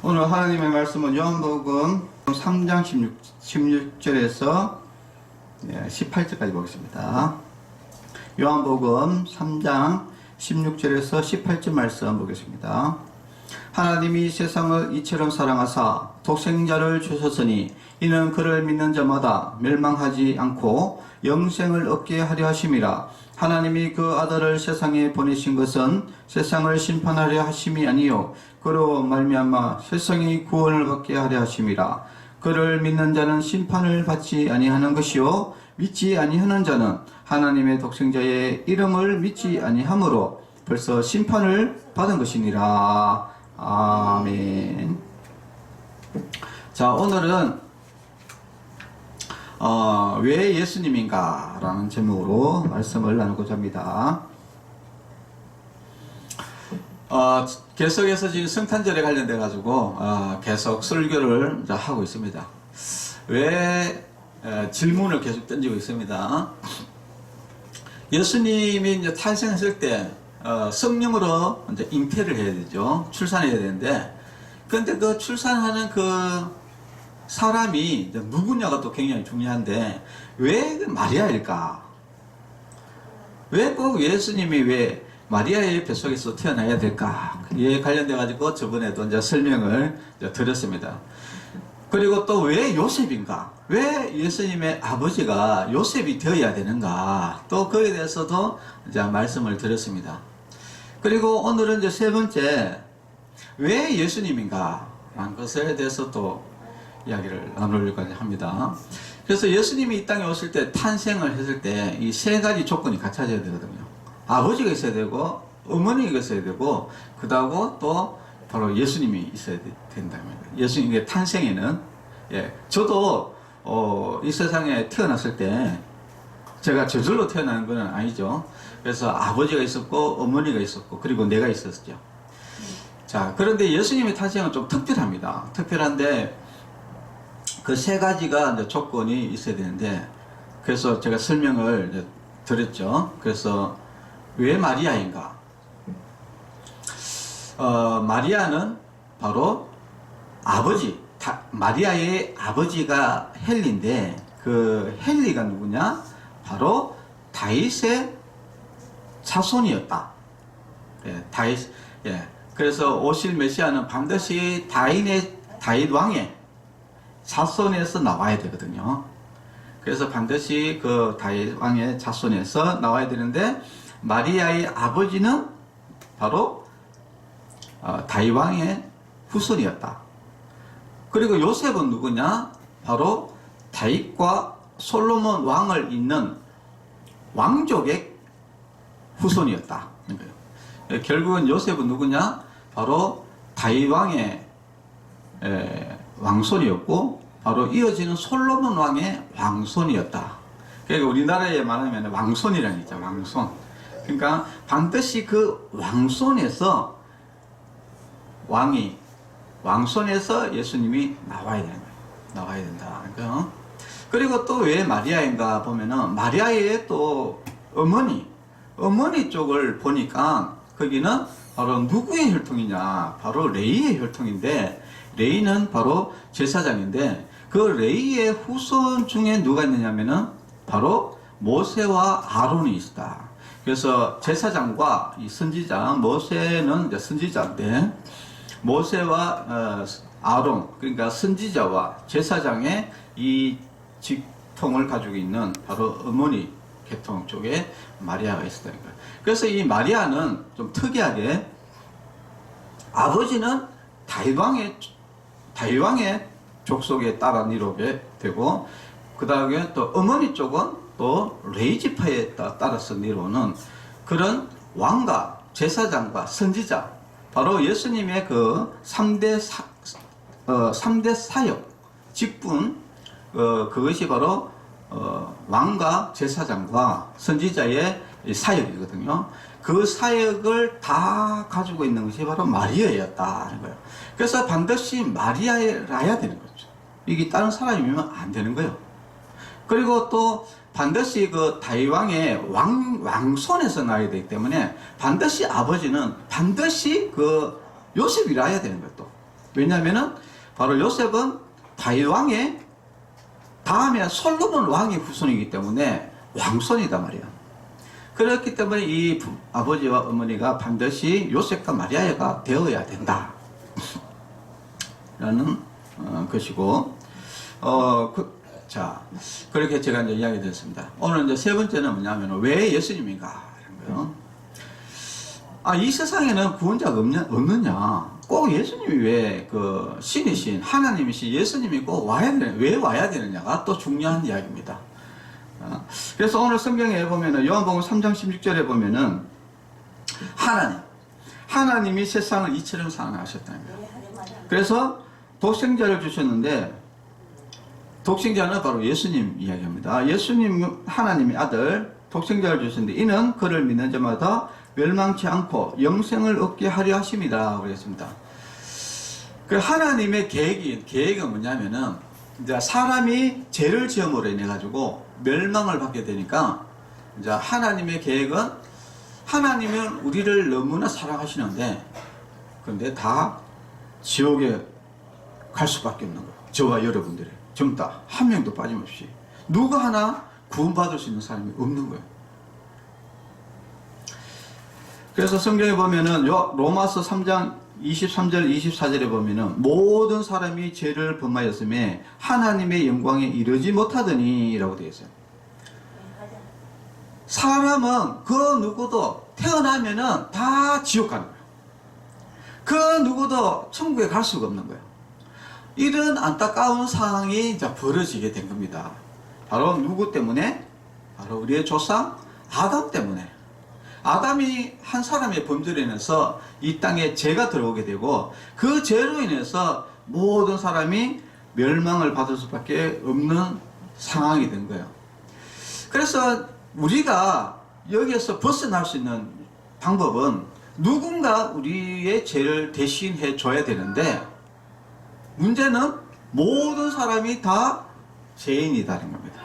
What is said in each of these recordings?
오늘 하나님의 말씀은 요한복음 3장 16절에서 18절까지 보겠습니다. 요한복음 3장 16절에서 18절 말씀 보겠습니다. 하나님이 세상을 이처럼 사랑하사 독생자를 주셨으니 이는 그를 믿는 자마다 멸망하지 않고 영생을 얻게 하려 하심이라. 하나님이 그 아들을 세상에 보내신 것은 세상을 심판하려 하심이 아니요 그로 말미암아 세상이 구원을 받게 하려 하심이라. 그를 믿는 자는 심판을 받지 아니하는 것이요 믿지 아니하는 자는 하나님의 독생자의 이름을 믿지 아니하므로 벌써 심판을 받은 것이니라. 아멘. 자, 오늘은 왜 예수님인가? 라는 제목으로 말씀을 나누고자 합니다. 계속해서 지금 성탄절에 관련돼 가지고 계속 설교를 하고 있습니다. 왜 질문을 계속 던지고 있습니다. 예수님이 이제 탄생했을 때 성령으로 이제 잉태를 해야 되죠. 출산해야 되는데, 그런데 그 출산하는 그 사람이 이제 누구냐가 또 굉장히 중요한데, 왜 마리아일까? 왜 꼭 예수님이 왜 마리아의 뱃속에서 태어나야 될까? 이에 관련돼 가지고 저번에도 이제 설명을 이제 드렸습니다. 그리고 또 왜 요셉인가? 왜 예수님의 아버지가 요셉이 되어야 되는가? 또 그에 대해서도 이제 말씀을 드렸습니다. 그리고 오늘은 이제 세 번째, 왜 예수님인가? 라는 것에 대해서 또 이야기를 나누려고 합니다. 그래서 예수님이 이 땅에 오실 때, 탄생을 했을 때, 이 세 가지 조건이 갖춰져야 되거든요. 아버지가 있어야 되고, 어머니가 있어야 되고, 그 다음에 또 바로 예수님이 있어야 된다는 거예요. 예수님의 탄생에는, 저도, 이 세상에 태어났을 때, 제가 저절로 태어나는 건 아니죠. 그래서 아버지가 있었고, 어머니가 있었고, 그리고 내가 있었죠. 자, 그런데 예수님의 탄생은 좀 특별합니다. 특별한데, 그 세 가지가 이제 조건이 있어야 되는데, 그래서 제가 설명을 이제 드렸죠. 그래서 왜 마리아인가? 마리아는 바로 마리아의 아버지가 헨리인데, 그 헨리가 누구냐? 바로 다윗의 자손이었다. 그래서 오실 메시아는 반드시 다윗 왕의 자손에서 나와야 되거든요. 그래서 반드시 그 다윗 왕의 자손에서 나와야 되는데, 마리아의 아버지는 바로 다윗 왕의 후손이었다. 그리고 요셉은 누구냐? 바로 다윗과 솔로몬 왕을 잇는 왕족의 후손이었다. 결국은 요셉은 누구냐? 바로 다윗 왕의 왕손이었고, 바로 이어지는 솔로몬 왕의 왕손이었다. 그러니까 우리나라에 말하면 왕손이라는 거죠. 왕손. 그러니까 반드시 그 왕손에서 왕손에서 예수님이 나와야 되는 거예요. 나와야 된다. 그러니까 그리고 또 왜 마리아인가 보면은, 마리아의 또 어머니 쪽을 보니까 거기는 바로 누구의 혈통이냐? 바로 레이의 혈통인데, 레이는 바로 제사장인데, 그 레이의 후손 중에 누가 있느냐면은 바로 모세와 아론이 있다. 그래서 제사장과 이 선지자, 모세는 이제 선지자인데, 모세와 아론, 그러니까 선지자와 제사장의 이 직통을 가지고 있는 바로 어머니 계통 쪽에 마리아가 있었다는 거예요. 그래서 이 마리아는 좀 특이하게, 아버지는 다윗 왕의 족속에 따라 이루게 되고, 그 다음에 또 어머니 쪽은 또 레위 지파에 따라서 이루는 그런 왕과 제사장과 선지자, 바로 예수님의 그 3대 사역, 직분, 그것이 바로 왕과 제사장과 선지자의 사역이거든요. 그 사역을 다 가지고 있는 것이 바로 마리아였다는 거예요. 그래서 반드시 마리아라야 되는 거죠. 이게 다른 사람이면 안 되는 거예요. 그리고 또 반드시 그 다윗 왕의 왕손에서 나야 되기 때문에 반드시 아버지는 반드시 그 요셉이라야 되는 거예요. 또 왜냐하면은 바로 요셉은 다윗 왕의 다음에 솔로몬 왕의 후손이기 때문에 왕손이다 말이야. 그렇기 때문에 이 아버지와 어머니가 반드시 요셉과 마리아가 되어야 된다 라는 것이고, 자, 그렇게 제가 이제 이야기 드렸습니다. 오늘 이제 세 번째는 뭐냐면, 왜 예수님인가? 이런 거요. 이 세상에는 구원자가 없느냐? 꼭 예수님이 왜 신이신, 하나님이신 예수님이 꼭 왜 와야 되느냐가 또 중요한 이야기입니다. 그래서 오늘 성경에 보면은, 요한복음 3장 16절에 보면은, 하나님이 세상을 이처럼 사랑하셨다는 거예요. 그래서 독생자를 주셨는데, 독생자는 바로 예수님 이야기합니다. 예수님, 하나님의 아들, 독생자를 주셨는데, 이는 그를 믿는 자마다 멸망치 않고 영생을 얻게 하려 하심이다. 그랬습니다. 그 하나님의 계획은 뭐냐면은, 이제 사람이 죄를 지음으로 인해가지고 멸망을 받게 되니까, 이제 하나님의 계획은, 하나님은 우리를 너무나 사랑하시는데, 근데 다 지옥에 갈 수밖에 없는 거예요. 저와 여러분들이. 전부 다 한 명도 빠짐없이. 누가 하나 구원받을 수 있는 사람이 없는 거예요. 그래서 성경에 보면은 로마서 3장 23절 24절에 보면은 모든 사람이 죄를 범하였음에 하나님의 영광에 이르지 못하더니 라고 되어 있어요. 사람은 그 누구도 태어나면은 다 지옥 가는 거예요. 그 누구도 천국에 갈 수가 없는 거예요. 이런 안타까운 상황이 이제 벌어지게 된 겁니다. 바로 누구 때문에? 바로 우리의 조상 아담 때문에. 아담이 한 사람의 범죄로 인해서 이 땅에 죄가 들어오게 되고, 그 죄로 인해서 모든 사람이 멸망을 받을 수밖에 없는 상황이 된 거예요. 그래서 우리가 여기에서 벗어날 수 있는 방법은 누군가 우리의 죄를 대신해 줘야 되는데, 문제는 모든 사람이 다 죄인이다는 겁니다.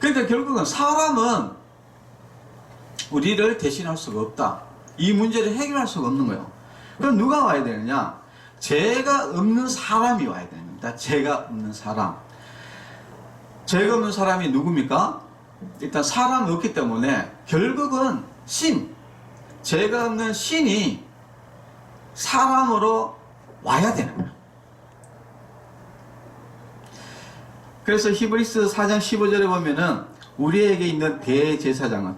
그러니까 결국은 사람은 우리를 대신할 수가 없다. 이 문제를 해결할 수가 없는 거예요. 그럼 누가 와야 되느냐? 죄가 없는 사람이 와야 되는 겁니다. 죄가 없는 사람. 죄가 없는 사람이 누굽니까? 일단 사람이 없기 때문에 결국은 죄가 없는 신이 사람으로 와야 되는 거예요. 그래서 히브리서 4장 15절에 보면은 우리에게 있는 대제사장,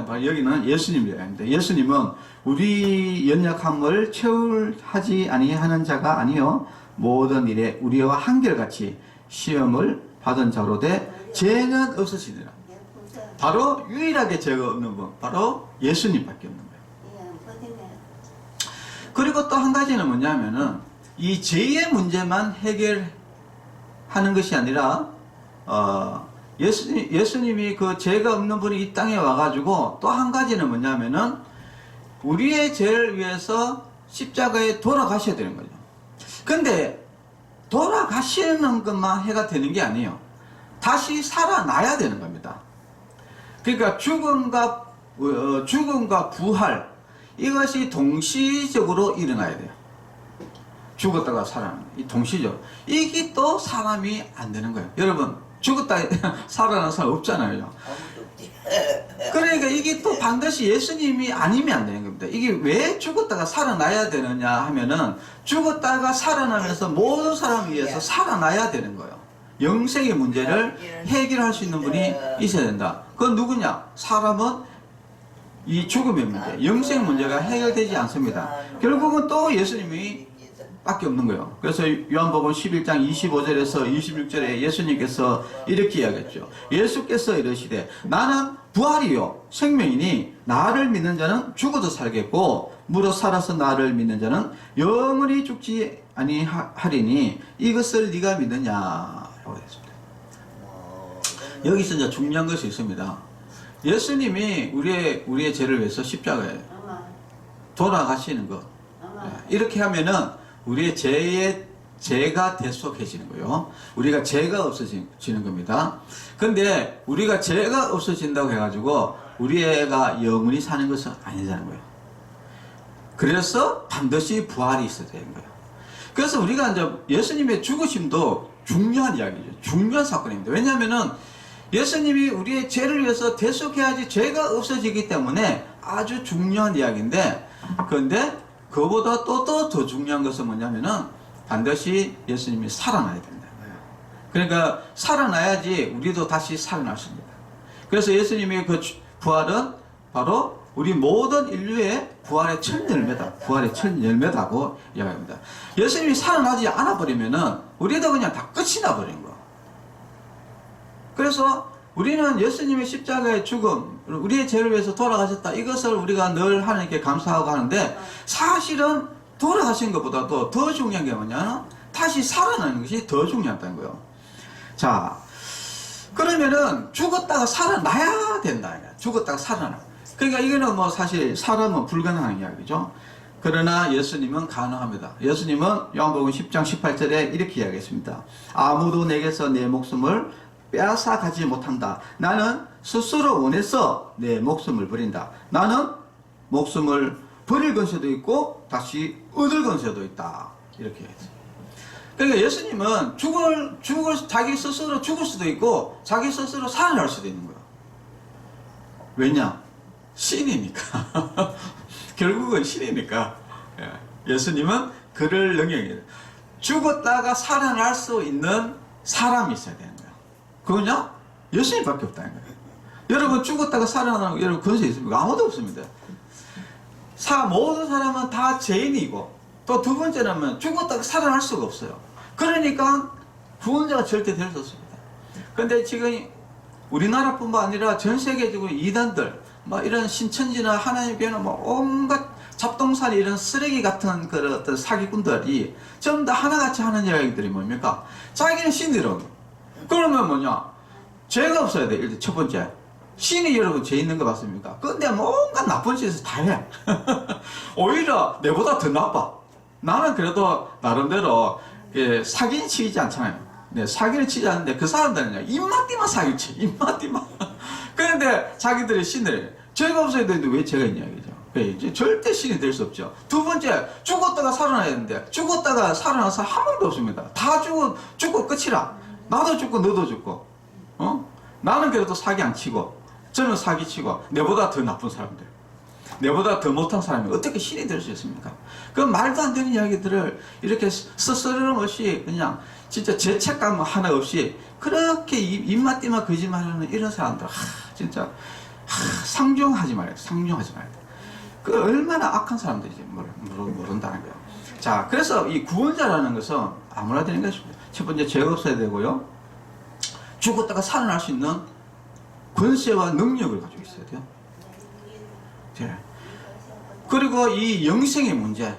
바로 여기는 예수님이랍니다. 예수님은 우리 연약함을 체울하지 아니하는 자가 아니요 모든 일에 우리와 한결같이 시험을 받은 자로 돼 죄는 없으시니라. 바로 유일하게 죄가 없는 분, 바로 예수님밖에 없는 거예요. 그리고 또 한 가지는 뭐냐면은 이 죄의 문제만 해결하는 것이 아니라 예수님이 그 죄가 없는 분이 이 땅에 와가지고 또 한 가지는 뭐냐면은 우리의 죄를 위해서 십자가에 돌아가셔야 되는 거죠. 근데 돌아가시는 것만 해가 되는 게 아니에요. 다시 살아나야 되는 겁니다. 그러니까 죽음과 부활, 이것이 동시적으로 일어나야 돼요. 죽었다가 살아나는 이 동시죠. 이게 또 사람이 안 되는 거예요. 여러분, 죽었다 살아나는 사람 없잖아요. 그러니까 이게 또 반드시 예수님이 아니면 안 되는 겁니다. 이게 왜 죽었다가 살아나야 되느냐 하면은 죽었다가 살아나면서 모든 사람을 위해서 살아나야 되는 거예요. 영생의 문제를 해결할 수 있는 분이 있어야 된다. 그건 누구냐? 사람은 이 죽음의 문제, 영생 문제가 해결되지 않습니다. 결국은 또 예수님이 밖에 없는 거예요. 그래서 요한복음 11장 25절에서 26절에 예수님께서 이렇게 이야기했죠. 예수께서 이르시되 나는 부활이요 생명이니 나를 믿는 자는 죽어도 살겠고 무릇 살아서 나를 믿는 자는 영원히 죽지 아니하리니 이것을 네가 믿느냐라고 했습니다. 여기서 이제 중요한 것이 있습니다. 예수님이 우리의 죄를 위해서 십자가에 돌아가시는 것, 이렇게 하면은 우리의 죄가 대속해지는 거예요. 우리가 죄가 없어지는 겁니다. 근데 우리가 죄가 없어진다고 해가지고 우리 애가 영원히 사는 것은 아니라는 거예요. 그래서 반드시 부활이 있어야 되는 거예요. 그래서 우리가 이제 예수님의 죽으심도 중요한 이야기죠. 중요한 사건입니다. 왜냐하면은 예수님이 우리의 죄를 위해서 대속해야지 죄가 없어지기 때문에 아주 중요한 이야기인데, 그런데 그보다 또 더 중요한 것은 뭐냐면은 반드시 예수님이 살아나야 된다. 그러니까 살아나야지 우리도 다시 살아날 수 있습니다. 그래서 예수님의 그 부활은 바로 우리 모든 인류의 부활의 첫 열매다. 부활의 첫 열매다고 이야기합니다. 예수님이 살아나지 않아 버리면은 우리도 그냥 다 끝이 나 버린 거. 그래서 우리는 예수님의 십자가의 죽음, 우리의 죄를 위해서 돌아가셨다, 이것을 우리가 늘 하나님께 감사하고 하는데, 사실은 돌아가신 것보다도 더 중요한 게 뭐냐? 다시 살아나는 것이 더 중요하다는 거예요. 자, 그러면은 죽었다가 살아나야 된다. 죽었다가 살아나. 그러니까 이거는 뭐 사실 사람은 불가능한 이야기죠. 그러나 예수님은 가능합니다. 예수님은 요한복음 10장 18절에 이렇게 이야기했습니다. 아무도 내게서 내 목숨을 빼앗아 가지 못한다. 나는 스스로 원해서 내 목숨을 버린다. 나는 목숨을 버릴 건세도 있고 다시 얻을 건세도 있다. 이렇게 했어요. 그러니까 예수님은 자기 스스로 죽을 수도 있고 자기 스스로 살아날 수도 있는 거예요. 왜냐? 신이니까. 결국은 신이니까. 예수님은 그럴 능력이에요. 죽었다가 살아날 수 있는 사람이 있어야 되는 거예요. 그거냐? 예수님밖에 없다는 거예요. 여러분 죽었다가 살아나는 여러분 근세 있습니까? 아무도 없습니다. 모든 사람은 다 죄인이고, 또 두 번째는 죽었다가 살아날 수가 없어요. 그러니까 구원자가 절대 될 수 없습니다. 그런데 지금 우리나라뿐만 아니라 전 세계적으로 이단들, 이런 신천지나 하나님 교회는 온갖 잡동사니 이런 쓰레기 같은 그런 어떤 사기꾼들이 전부 다 하나같이 하는 이야기들이 뭡니까? 자기는 신이라고. 그러면 뭐냐? 죄가 없어야 돼. 일단 첫 번째. 신이 여러분 죄 있는 거 맞습니까? 근데 뭔가 나쁜 짓을 다 해. 오히려 내보다 더 나빠. 나는 그래도 나름대로 사기는 치지 않잖아요. 네, 사기를 치지 않는데 그 사람들은 입맛띠만 사기를 치. 입맛띠만. 그런데 자기들이 신을 죄가 없어야 되는데 왜 죄가 있냐 이거죠. 절대 신이 될 수 없죠. 두 번째, 죽었다가 살아나야 되는데 죽었다가 살아나서 한 명도 없습니다. 다 죽고 끝이라. 나도 죽고 너도 죽고. 나는 그래도 사기 안 치고 저는 사기 치고 내보다 더 나쁜 사람들, 내보다 더 못한 사람이 어떻게 신이 될 수 있습니까? 그 말도 안 되는 이야기들을 이렇게 스스럼 없이 그냥 진짜 죄책감 하나 없이 그렇게 입맛띠만 거짓말하는 이런 사람들, 진짜 상종하지 말아요. 상종하지 말아요. 그 얼마나 악한 사람들인지 모른다는 거예요. 자, 그래서 이 구원자라는 것은 아무나 되는 것입니다. 첫 번째, 죄가 없어야 되고요. 죽었다가 살아날 수 있는 권세와 능력을 가지고 있어야 돼요. 네. 그리고 이 영생의 문제,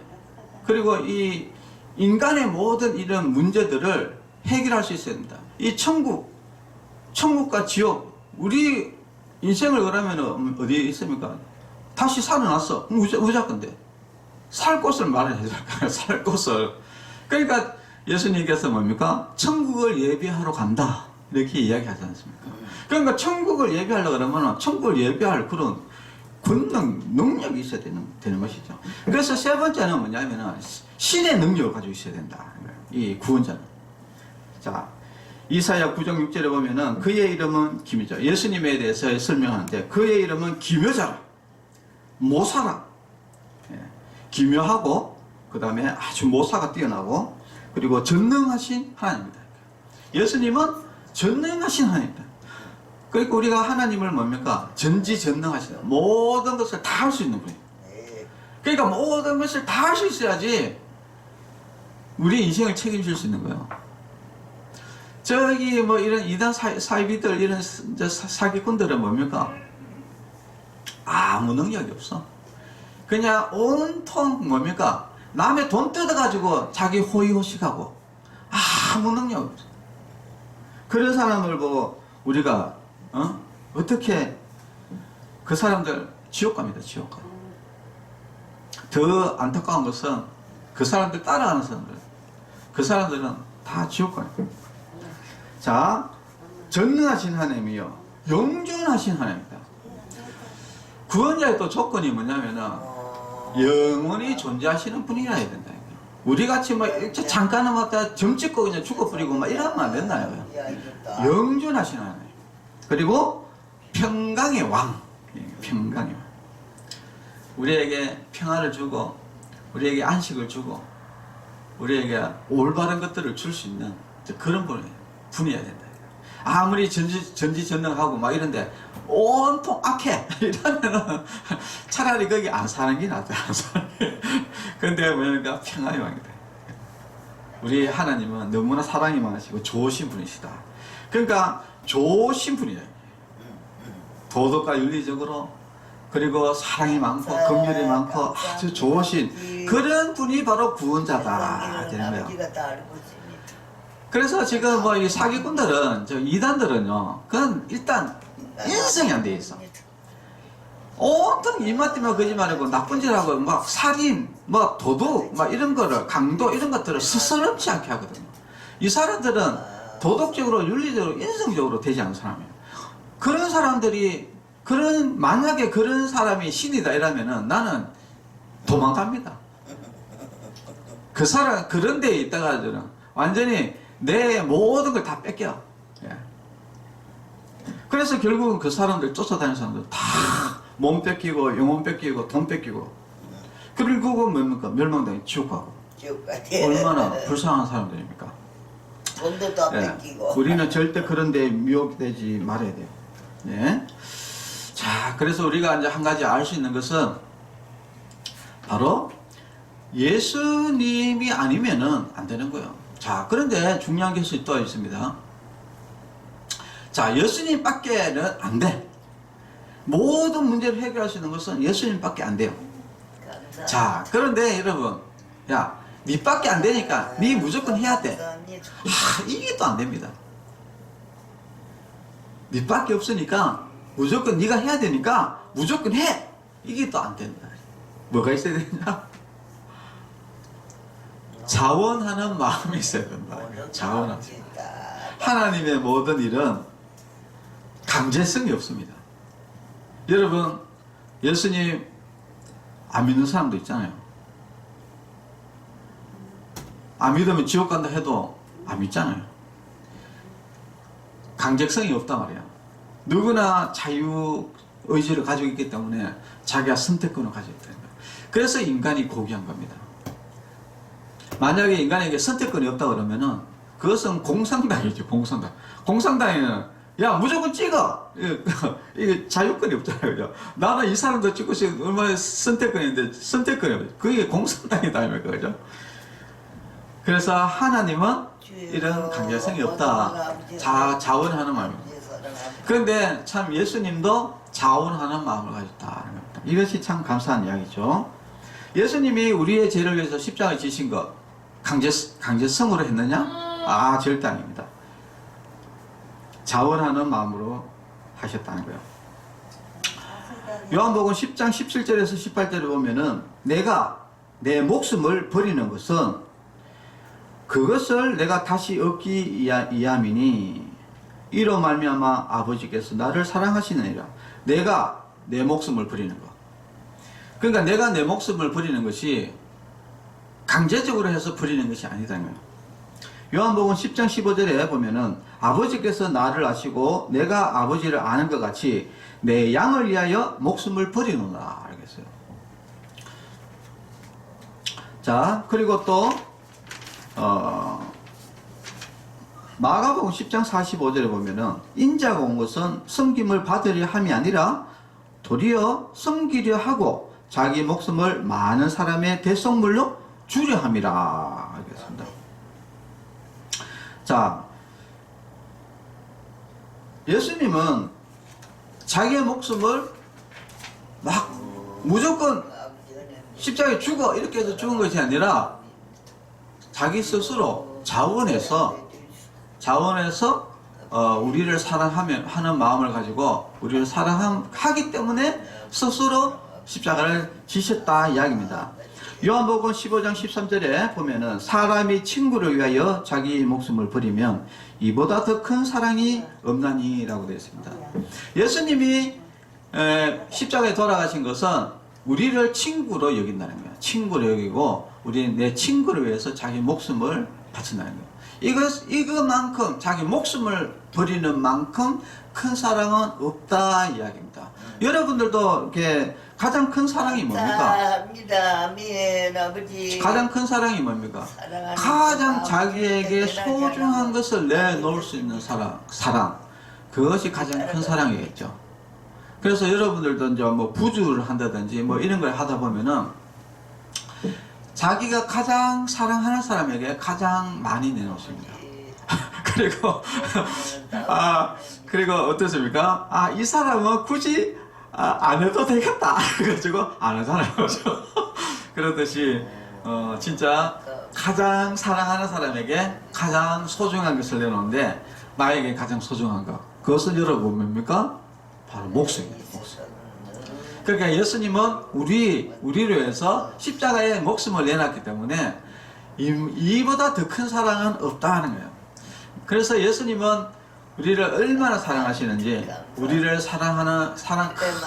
그리고 이 인간의 모든 이런 문제들을 해결할 수 있어야 됩니다. 이 천국과 지옥, 우리 인생을 그러면 어디에 있습니까? 다시 살아났어. 무조건데. 살 곳을 말을 해줄까요? 살 곳을. 그러니까 예수님께서 뭡니까? 천국을 예비하러 간다. 이렇게 이야기하지 않습니까? 그러니까 천국을 예비하려고 그러면 천국을 예비할 그런 권능, 능력이 있어야 되는 것이죠. 그래서 세 번째는 뭐냐면은 신의 능력을 가지고 있어야 된다. 이 구원자는. 자, 이사야 9장 6절에 보면은 그의 이름은 기묘자. 예수님에 대해서 설명하는데 그의 이름은 기묘자라. 모사라. 기묘하고 그 다음에 아주 모사가 뛰어나고 그리고 전능하신 하나님입니다. 예수님은 전능하신 하나님입니다. 그러니까 우리가 하나님을 뭡니까? 전지전능하시다. 모든 것을 다 할 수 있는 분이에요. 그러니까 모든 것을 다 할 수 있어야지 우리 인생을 책임질 수 있는 거예요. 저기 이런 이단 사이비들 이런 사기꾼들은 뭡니까? 아무 능력이 없어. 그냥 온통 뭡니까? 남의 돈 뜯어가지고 자기 호의호식하고 아무 능력이 없어. 그런 사람을 보고 우리가 어떻게 그 사람들 지옥 갑니다. 지옥 가. 더 안타까운 것은 그 사람들 따라가는 사람들, 그 사람들은 다 지옥 가요. 자, 전능하신 하나님이요 영존하신 하나님입니다. 구원자의 또 조건이 뭐냐면은 영원히 존재하시는 분이라 해야 된다. 우리 같이 뭐 이렇게 잠깐은 왔다 점 찍고 그냥 죽어버리고 막 이러면 안 된다요. 영존하신 하나님. 그리고 평강의 왕. 평강의 왕. 우리에게 평화를 주고 우리에게 안식을 주고 우리에게 올바른 것들을 줄 수 있는 그런 분이어야 된다. 아무리 전지전능하고 막 이런데 온통 악해 이러면은 차라리 거기 안 사는 게 낫다. 안 사는 게. 근데 뭐냐면 평화의 왕이다. 우리 하나님은 너무나 사랑이 많으시고 좋으신 분이시다. 그러니까 좋으신 분이에요. 도덕과 윤리적으로 그리고 사랑이 많고 긍휼이 많고 아주 좋으신 그런 분이 바로 구원자다 되는 거예요. 그래서 지금 뭐 이 사기꾼들은 저 이단들은요, 그건 일단 인성이 안 돼 있어. 온통 입맛 때문에 거짓말하고 나쁜 짓하고 막 살인, 뭐 도둑, 막 이런 거를 강도 이런 것들을 스스럼치 않게 하거든요. 이 사람들은 도덕적으로 윤리적으로 인성적으로 되지 않은 사람이에요. 그런 사람들이 만약에 그런 사람이 신이다 이러면은 나는 도망갑니다. 그 사람 그런 데에 있다가 저는 완전히 내 모든 걸 다 뺏겨. 예. 그래서 결국은 그 사람들 쫓아다니는 사람들 다 몸 뺏기고 영혼 뺏기고 돈 뺏기고 결국은 뭡니까? 멸망당해 지옥 가고. 얼마나 불쌍한 사람들입니까? 돈도 다 뺏기고. 우리는 절대 그런 데 미혹되지 말아야 돼요. 네. 자, 그래서 우리가 이제 한 가지 알 수 있는 것은 바로 예수님이 아니면은 안 되는 거예요. 자, 그런데 중요한 것이 또 있습니다. 자, 예수님밖에는 안 돼. 모든 문제를 해결할 수 있는 것은 예수님밖에 안 돼요. 자, 그런데 여러분, 야, 니밖에 안 되니까 니 무조건 해야 돼. 이게 또 안 됩니다. 니밖에 없으니까 무조건 니가 해야 되니까 무조건 해. 이게 또 안 된다. 뭐가 있어야 되냐? 자원하는 마음이 있어야 된다. 자원하는. 하나님의 모든 일은 강제성이 없습니다. 여러분, 예수님 안 믿는 사람도 있잖아요. 안 믿으면 지옥 간다 해도 안 믿잖아요. 강제성이 없단 말이야. 누구나 자유 의지를 가지고 있기 때문에 자기가 선택권을 가지고 있다는 거예요. 그래서 인간이 고귀한 겁니다. 만약에 인간에게 선택권이 없다 그러면은 그것은 공산당이죠. 공산당. 공산당에는 야 무조건 찍어. 이게 자유권이 없잖아요. 그죠? 나는 이 사람도 찍고 싶어 얼마나 선택권이 있는데 선택권이 없죠. 그게 공산당이다 이거죠. 그죠? 그래서 하나님은 이런 강제성이 없다. 자원하는 마음입니다. 그런데 참 예수님도 자원하는 마음을 가졌다는 겁니다. 이것이 참 감사한 이야기죠. 예수님이 우리의 죄를 위해서 십자가에 지신 것 강제성으로 했느냐? 절대 아닙니다. 자원하는 마음으로 하셨다는 거예요. 요한복음 10장 17절에서 18절을 보면은 내가 내 목숨을 버리는 것은 그것을 내가 다시 얻기 위함이니 이로 말미암아 아버지께서 나를 사랑하시느니라. 내가 내 목숨을 버리는 것. 그러니까 내가 내 목숨을 버리는 것이 강제적으로 해서 버리는 것이 아니다는 거예요. 요한복음 10장 15절에 보면은 아버지께서 나를 아시고 내가 아버지를 아는 것 같이 내 양을 위하여 목숨을 버리노라 알겠어요. 자, 그리고 또 마가복음 10장 45절에 보면은 인자가 온 것은 섬김을 받으려 함이 아니라 도리어 섬기려 하고 자기 목숨을 많은 사람의 대속물로 주려 함이라 알겠습니다. 자, 예수님은 자기의 목숨을 막 무조건 십자가에 죽어 이렇게 해서 죽은 것이 아니라 자기 스스로 자원해서 우리를 사랑하는 마음을 가지고 우리를 사랑하기 때문에 스스로 십자가를 지셨다 이야기입니다. 요한복음 15장 13절에 보면은 사람이 친구를 위하여 자기 목숨을 버리면 이보다 더 큰 사랑이 없나니라고 되어 있습니다. 예수님이 십자가에 돌아가신 것은 우리를 친구로 여긴다는 거예요. 친구로 여기고 우리 내 친구를 위해서 자기 목숨을 바친다는 거예요. 이거만큼 자기 목숨을 버리는 만큼 큰 사랑은 없다 이야기입니다. 여러분들도 이렇게 가장 큰 사랑이 뭡니까? 합니다. 아멘 아버지. 가장 큰 사랑이 뭡니까? 사랑하는 가장 사람, 자기에게 소중한 것을 내놓을 수 있는 사랑. 그것이 가장 큰 사랑이겠죠. 그래서 여러분들도 이제 뭐 부주를 한다든지 뭐 이런 걸 하다 보면은 자기가 가장 사랑하는 사람에게 가장 많이 내놓습니다. 그리고 어떻습니까? 이 사람은 굳이 안 해도 되겠다. 그래가지고 안 하잖아요. 그렇듯이 진짜 가장 사랑하는 사람에게 가장 소중한 것을 내놓는데 나에게 가장 소중한 것 그것은 여러분 뭡니까? 바로 목숨입니다. 목숨. 그러니까 예수님은 우리를 위해서 십자가에 목숨을 내놨기 때문에 이보다 더 큰 사랑은 없다는 거예요. 그래서 예수님은 우리를 얼마나 사랑하시는지 우리를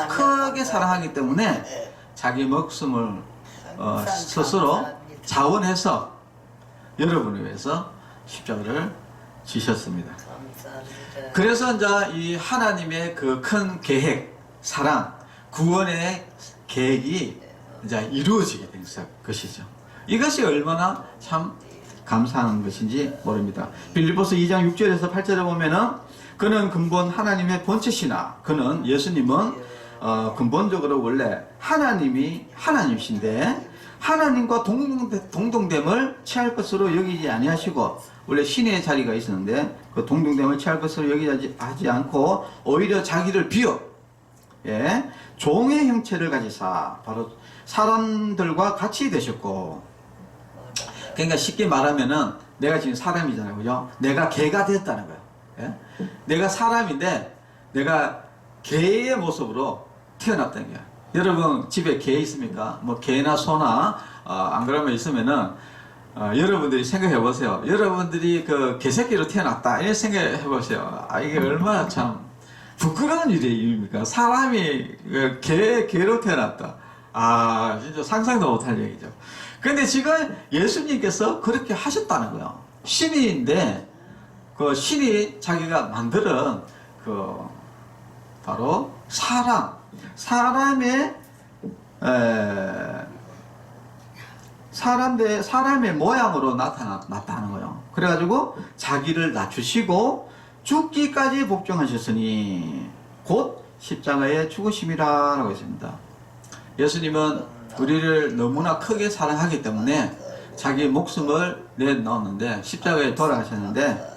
크게 사랑하기 때문에 자기 목숨을 스스로 자원해서 여러분을 위해서 십자가를 지셨습니다. 그래서 이제 이 하나님의 그 큰 계획, 사랑, 구원의 계획이 이제 이루어지게 된 것이죠. 이것이 얼마나 참 감사한 것인지 모릅니다. 빌립보서 2장 6절에서 8절에 보면은 그는 근본 하나님의 본체시나 그는 예수님은 근본적으로 원래 하나님이신데 하나님과 동등됨을 취할 것으로 여기지 아니하시고 원래 신의 자리가 있었는데 그 동등됨을 취할 것으로 여기지 하지 않고 오히려 자기를 비워 종의 형체를 가지사 바로 사람들과 같이 되셨고 그러니까 쉽게 말하면은 내가 지금 사람이잖아요. 그죠? 내가 개가 됐다는 거예요. 예? 내가 사람인데 내가 개의 모습으로 태어났다는 거예요. 여러분 집에 개 있습니까? 뭐 개나 소나 안 그러면 있으면은 여러분들이 생각해 보세요. 여러분들이 그 개새끼로 태어났다 이렇게 생각해 보세요. 이게 얼마나 참 부끄러운 일입니까? 사람이 개로 태어났다. 진짜 상상도 못할 얘기죠. 그런데 지금 예수님께서 그렇게 하셨다는 거예요. 신인데 그 신이 자기가 만드는 그 바로 사람의 모양으로 나타나는 거예요. 그래가지고 자기를 낮추시고 죽기까지 복종하셨으니 곧 십자가의 죽으심이라고 했습니다. 예수님은 우리를 너무나 크게 사랑하기 때문에 자기 목숨을 내놓았는데 십자가에 돌아가셨는데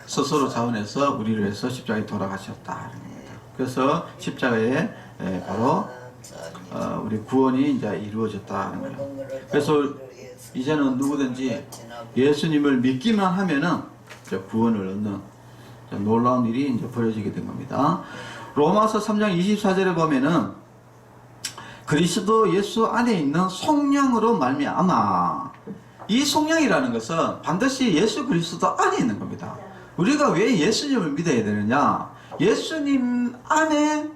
스스로 자원해서 우리를 위해서 십자가에 돌아가셨다. 그래서 십자가에 바로 우리 구원이 이제 이루어졌다는 거예요. 그래서 이제는 누구든지 예수님을 믿기만 하면은 구원을 얻는 놀라운 일이 이제 벌어지게 된 겁니다. 로마서 3장 24절에 보면은 그리스도 예수 안에 있는 속량으로 말미암아 이 속량이라는 것은 반드시 예수 그리스도 안에 있는 겁니다. 우리가 왜 예수님을 믿어야 되느냐? 예수님 안에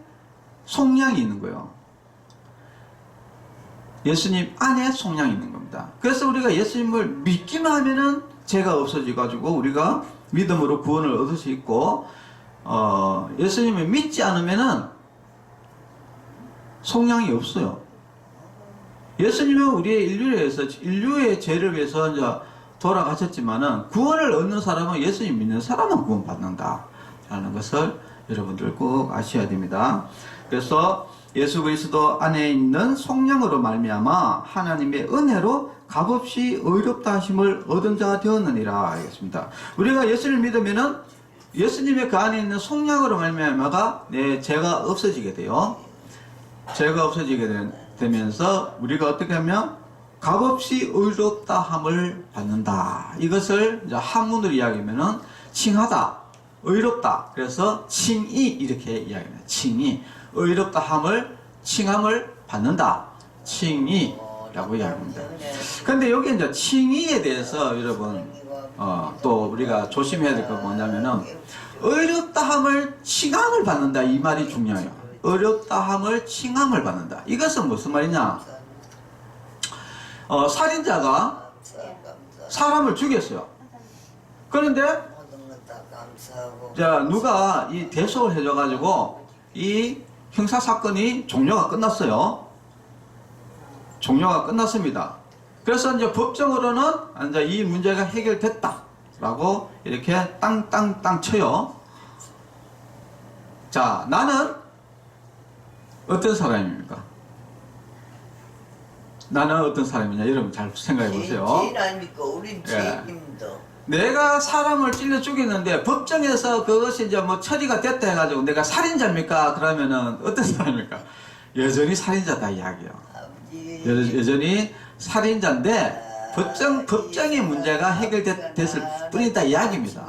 속량이 있는 거예요. 예수님 안에 속량이 있는 겁니다. 그래서 우리가 예수님을 믿기만 하면은 죄가 없어져가지고 우리가 믿음으로 구원을 얻을 수 있고 예수님을 믿지 않으면은 속량이 없어요. 예수님은 우리의 인류의 죄를 위해서 이제 돌아가셨지만은 구원을 얻는 사람은 예수님 믿는 사람은 구원받는다 라는 것을 여러분들 꼭 아셔야 됩니다. 그래서 예수 그리스도 안에 있는 속량으로 말미암아 하나님의 은혜로 값없이 의롭다 하심을 얻은 자 되었느니라 하겠습니다. 우리가 예수를 믿으면은 예수님의 그 안에 있는 속량으로 말미암아가 내 죄가 없어지게 돼요. 죄가 없어지게 되면서 우리가 어떻게 하면 값없이 의롭다 함을 받는다. 이것을 이제 한문으로 이야기하면은 칭하다, 의롭다. 그래서 칭이 이렇게 이야기합니다. 칭이 의롭다 함을 칭함을 받는다. 칭이라고 이야기합니다. 근데 여기 이제 칭의에 대해서 여러분 또 우리가 조심해야 될 건 뭐냐면은 의롭다 함을 칭함을 받는다. 이 말이 중요해요. 어렵다 함을 칭함을 받는다. 이것은 무슨 말이냐? 살인자가 감사. 사람을 죽였어요. 그런데 모든 것 다 감사하고. 자, 누가 이 대속을 해줘가지고 이 형사 사건이 종료가 끝났어요. 종료가 끝났습니다. 그래서 이제 법정으로는 이제 이 문제가 해결됐다라고 이렇게 땅땅땅 쳐요. 자, 나는 어떤 사람입니까? 나는 어떤 사람이냐? 여러분 잘 생각해 보세요. 죄인 아닙니까? 우린 죄인입니다. 내가 사람을 찔러 죽였는데 법정에서 그것이 이제 뭐 처리가 됐다 해가지고 내가 살인자입니까? 그러면은 어떤 사람입니까? 여전히 살인자다 이야기요. 아버지. 여전히 살인자인데 법정의 문제가 해결됐을 뿐이다 이야기입니다.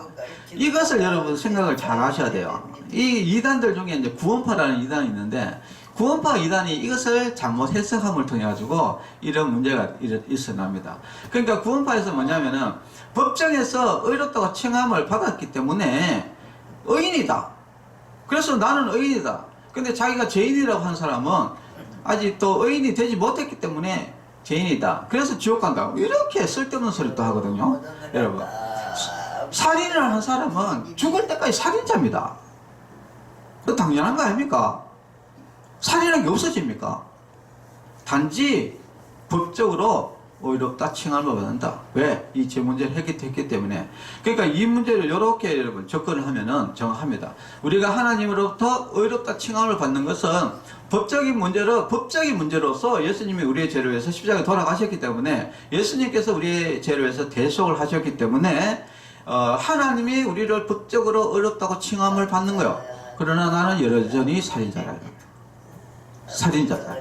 이것을 여러분 생각을 잘 하셔야 돼요. 이 이단들 중에 이제 구원파라는 이단이 있는데 구원파 이단이 이것을 잘못 해석함을 통해 가지고 이런 문제가 일어납니다. 그러니까 구원파에서 뭐냐면은 법정에서 의롭다고 칭함을 받았기 때문에 의인이다. 그래서 나는 의인이다. 근데 자기가 죄인이라고 한 사람은 아직 또 의인이 되지 못했기 때문에 죄인이다. 그래서 지옥 간다. 이렇게 쓸데없는 소리 또 하거든요. 여러분. 살인을 한 사람은 죽을 때까지 살인자입니다. 그 당연한 거 아닙니까? 살인한 게 없어집니까? 단지 법적으로 의롭다 칭함을 받는다. 왜? 이 죄 문제를 해결했기 때문에. 그러니까 이 문제를 이렇게 여러분 접근을 하면은 정합니다. 우리가 하나님으로부터 의롭다 칭함을 받는 것은 법적인 문제로서 예수님이 우리의 죄를 위해서 십자가에 돌아가셨기 때문에 예수님께서 우리의 죄를 위해서 대속을 하셨기 때문에 하나님이 우리를 법적으로 의롭다고 칭함을 받는 거예요. 그러나 나는 여전히 살인자라. 살인자다.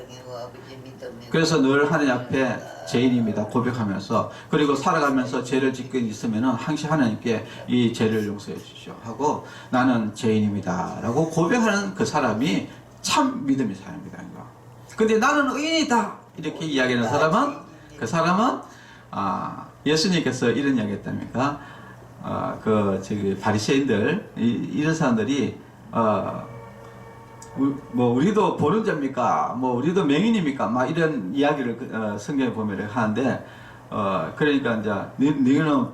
그래서 늘 하나님 앞에 죄인입니다 고백하면서, 그리고 살아가면서 죄를 짓고 있으면은 항시 하나님께 이 죄를 용서해 주시오 하고 나는 죄인입니다 라고 고백하는 그 사람이 참 믿음의 사람입니다. 근데 나는 의인이다 이렇게 이야기하는 사람은, 그 사람은 예수님께서 이런 이야기 했답니까? 바리새인들 이런 사람들이 뭐 우리도 보는 자입니까? 뭐 우리도 맹인입니까? 막 이런 이야기를 성경에 보면 하는데 그러니까 이제 너희는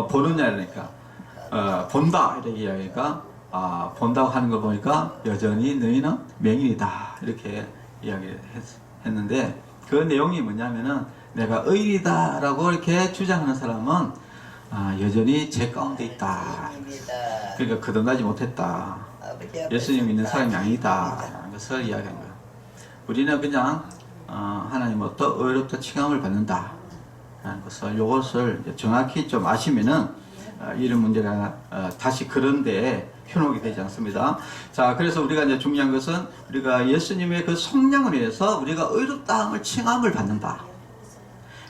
보는 자니까 본다 이렇게 이야기니까 본다고 하는 거 보니까 여전히 너희는 맹인이다 이렇게 이야기를 했는데 그 내용이 뭐냐면은 내가 의인이다라고 이렇게 주장하는 사람은 여전히 죄 가운데 있다. 그러니까 거듭나지 못했다. 예수님 믿는 사람이 아니다 라는 것을 이야기한 거예요. 우리는 그냥 하나님으로부터 의롭다 칭함을 받는다 라는 것을, 요것을 정확히 좀 아시면은 이런 문제가 다시 그런데 현혹이 되지 않습니다. 자, 그래서 우리가 이제 중요한 것은 우리가 예수님의 그 성령을 위해서 우리가 의롭다함을 칭함을 받는다.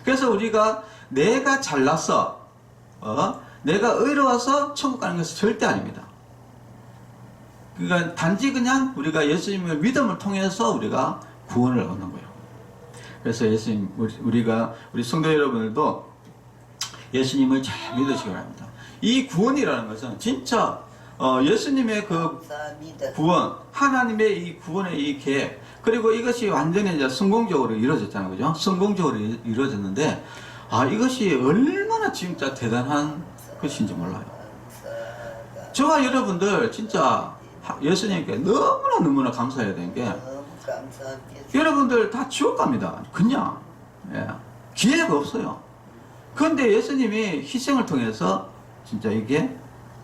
그래서 우리가 내가 잘났어 내가 의로워서 천국 가는 것은 절대 아닙니다. 그러니까 단지 그냥 우리가 예수님의 믿음을 통해서 우리가 구원을 얻는 거예요. 그래서 예수님, 우리 성도 여러분들도 예수님을 잘 믿으시기 바랍니다. 이 구원이라는 것은 진짜 예수님의 그 구원, 하나님의 이 구원의 이 계획, 그리고 이것이 완전히 이제 성공적으로 이루어졌잖아요, 그죠? 성공적으로 이루어졌는데 이것이 얼마나 진짜 대단한 것인지 몰라요. 저와 여러분들 진짜 예수님께 너무나 감사해야 되는 게, 여러분들 다 지옥 갑니다. 그냥 기회가 없어요. 그런데 예수님이 희생을 통해서 진짜 이게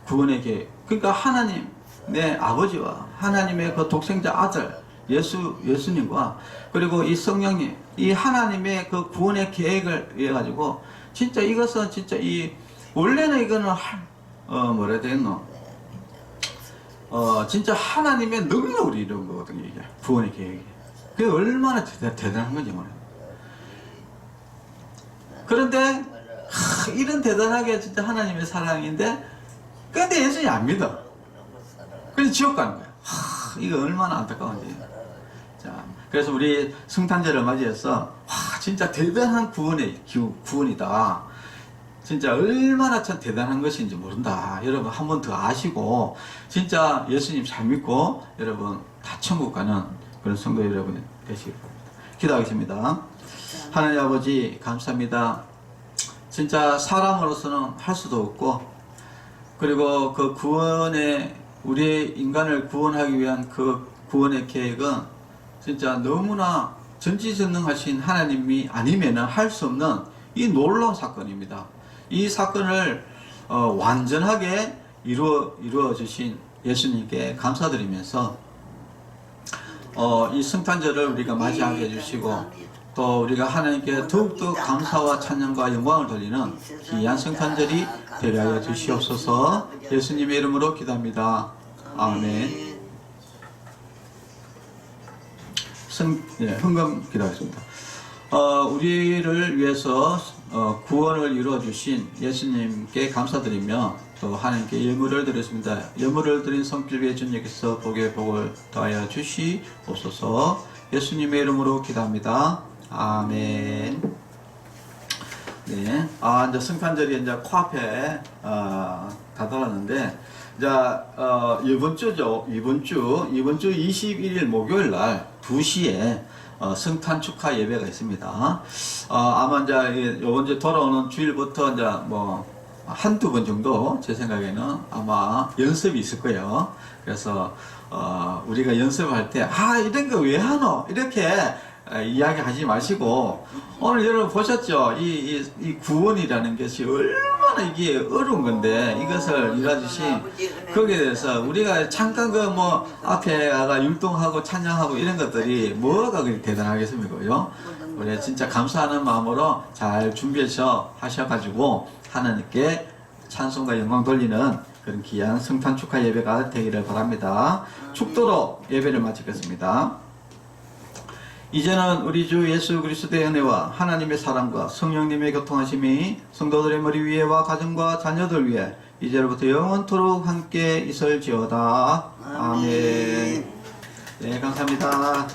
구원의 계획, 그러니까 하나님 내 아버지와 하나님의 그 독생자 아들 예수님과 그리고 이 성령님, 이 하나님의 그 구원의 계획을 위해 가지고 진짜 이것은 진짜 원래는 이거는 뭐라 해야 되겠노? 진짜 하나님의 능력으로 이룬 거거든요, 이게. 구원의 계획이. 그게 얼마나 대단한 건지 몰라요. 그런데, 이런 대단하게 진짜 하나님의 사랑인데, 근데 예수님이 안 믿어. 그래서 지옥 가는 거예요. 이거 얼마나 안타까운지. 자, 그래서 우리 성탄절을 맞이해서, 진짜 대단한 구원이다. 진짜 얼마나 참 대단한 것인지 모른다. 여러분 한 번 더 아시고 진짜 예수님 잘 믿고 여러분 다 천국 가는 그런 성도 여러분이 되시기 바랍니다. 기도하겠습니다. 하나님 아버지 감사합니다. 진짜 사람으로서는 할 수도 없고, 그리고 그 구원의, 우리의 인간을 구원하기 위한 그 구원의 계획은 진짜 너무나 전지전능하신 하나님이 아니면은 할 수 없는 이 놀라운 사건입니다. 이 사건을 완전하게 이루어 주신 예수님께 감사드리면서 이 성탄절을 우리가 맞이하게 해주시고, 또 우리가 하나님께 더욱더 감사와 찬양과 영광을 돌리는 귀한 성탄절이 되게 하여 주시옵소서. 예수님의 이름으로 기도합니다. 아멘. 헌금 기도하겠습니다. 우리를 위해서 구원을 이루어 주신 예수님께 감사드리며, 또 하나님께 예물을 드렸습니다. 예물을 드린 손길 위에 주님께서 복의 복을 더하여 주시옵소서. 예수님의 이름으로 기도합니다. 아멘. 네. 이제 성탄절이 이제 코앞에 다다랐는데, 이제 이번 주죠. 이번 주 21일 목요일 날 2시에 성탄 축하 예배가 있습니다. 아마 이제 요번 주 돌아오는 주일부터 이제 뭐 한두 번 정도 제 생각에는 아마 연습이 있을 거예요. 그래서 우리가 연습할 때 이런 거 왜 하노? 이렇게 이야기하지 마시고, 오늘 여러분 보셨죠? 이 구원이라는 것이 얼마나 이게 어려운 건데, 이것을 이루어주신 거기에 대해서 우리가 잠깐 그 뭐 앞에 가가 율동하고 찬양하고 이런 것들이 뭐가 그렇게 대단하겠습니까요? 우리 진짜 감사하는 마음으로 잘 준비해서 하셔가지고 하나님께 찬송과 영광 돌리는 그런 귀한 성탄 축하 예배가 되기를 바랍니다. 축도로 예배를 마치겠습니다. 이제는 우리 주 예수 그리스도의 은혜와 하나님의 사랑과 성령님의 교통하심이 성도들의 머리 위에와 가정과 자녀들 위에 이제로부터 영원토록 함께 있을지어다. 아멘. 네, 감사합니다.